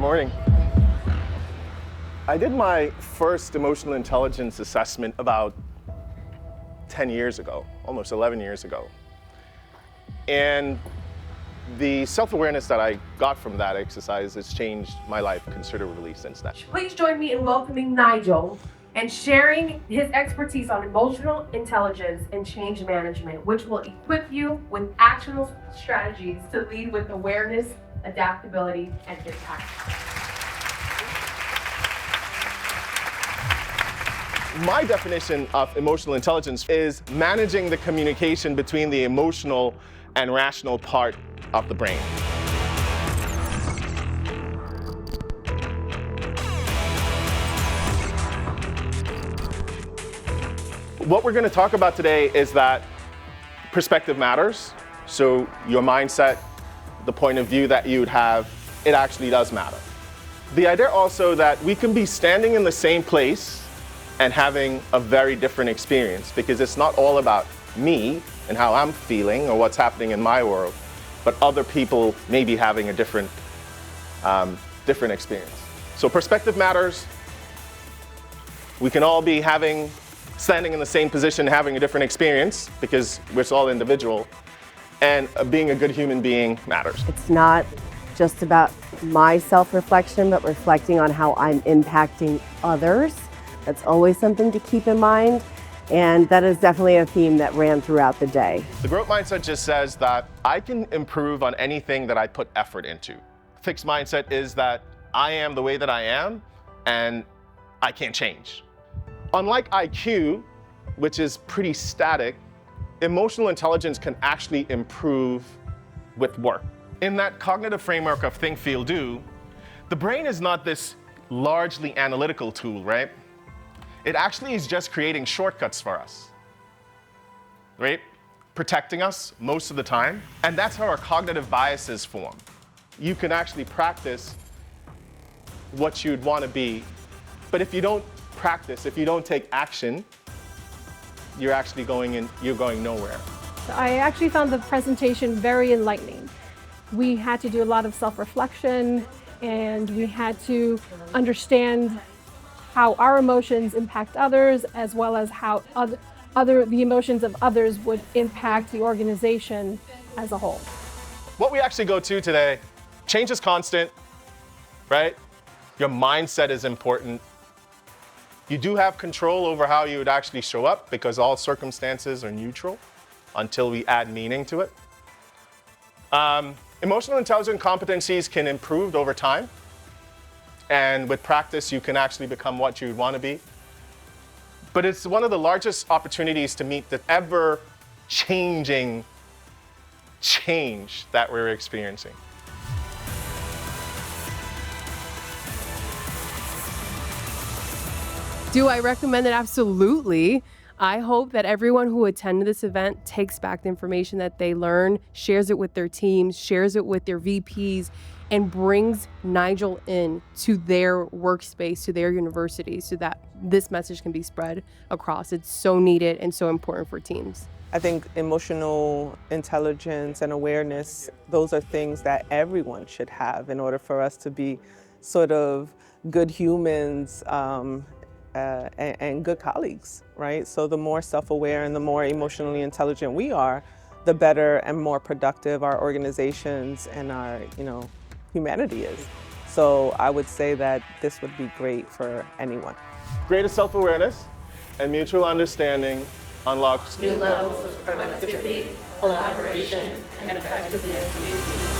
morning. I did my first emotional intelligence assessment about 10 years ago, almost 11 years ago. And the self-awareness that I got from that exercise has changed my life considerably since then. Please join me in welcoming Nigel and sharing his expertise on emotional intelligence and change management, which will equip you with actionable strategies to lead with awareness, adaptability, and impact. My definition of emotional intelligence is managing the communication between the emotional and rational part of the brain. What we're going to talk about today is that perspective matters. So your mindset, the point of view that you would have, it actually does matter. The idea also that we can be standing in the same place and having a very different experience, because it's not all about me and how I'm feeling or what's happening in my world, but other people may be having a different experience. So perspective matters. We can all be standing in the same position, having a different experience, because we're all individual, and being a good human being matters. It's not just about my self-reflection, but reflecting on how I'm impacting others. That's always something to keep in mind, and that is definitely a theme that ran throughout the day. The growth mindset just says that I can improve on anything that I put effort into. Fixed mindset is that I am the way that I am, and I can't change. Unlike IQ, which is pretty static, emotional intelligence can actually improve with work. In that cognitive framework of think, feel, do, the brain is not this largely analytical tool, right? It actually is just creating shortcuts for us, right? Protecting us most of the time. And that's how our cognitive biases form. You can actually practice what you'd want to be, but if you don't practice, if you don't take action, you're actually going nowhere. I actually found the presentation very enlightening. We had to do a lot of self-reflection, and we had to understand how our emotions impact others, as well as how the emotions of others would impact the organization as a whole. What we actually go to today, change is constant, right? Your mindset is important. You do have control over how you would actually show up, because all circumstances are neutral until we add meaning to it. Emotional intelligence competencies can improve over time. And with practice, you can actually become what you want to be. But it's one of the largest opportunities to meet the ever-changing change that we're experiencing. Do I recommend it? Absolutely. I hope that everyone who attended this event takes back the information that they learn, shares it with their teams, shares it with their VPs, and brings Nigel in to their workspace, to their university, so that this message can be spread across. It's so needed and so important for teams. I think emotional intelligence and awareness, those are things that everyone should have in order for us to be sort of good humans and good colleagues, right? So the more self-aware and the more emotionally intelligent we are, the better and more productive our organizations and our, humanity is. So I would say that this would be great for anyone. Greater self-awareness and mutual understanding unlocks New levels of productivity, collaboration, and effectiveness.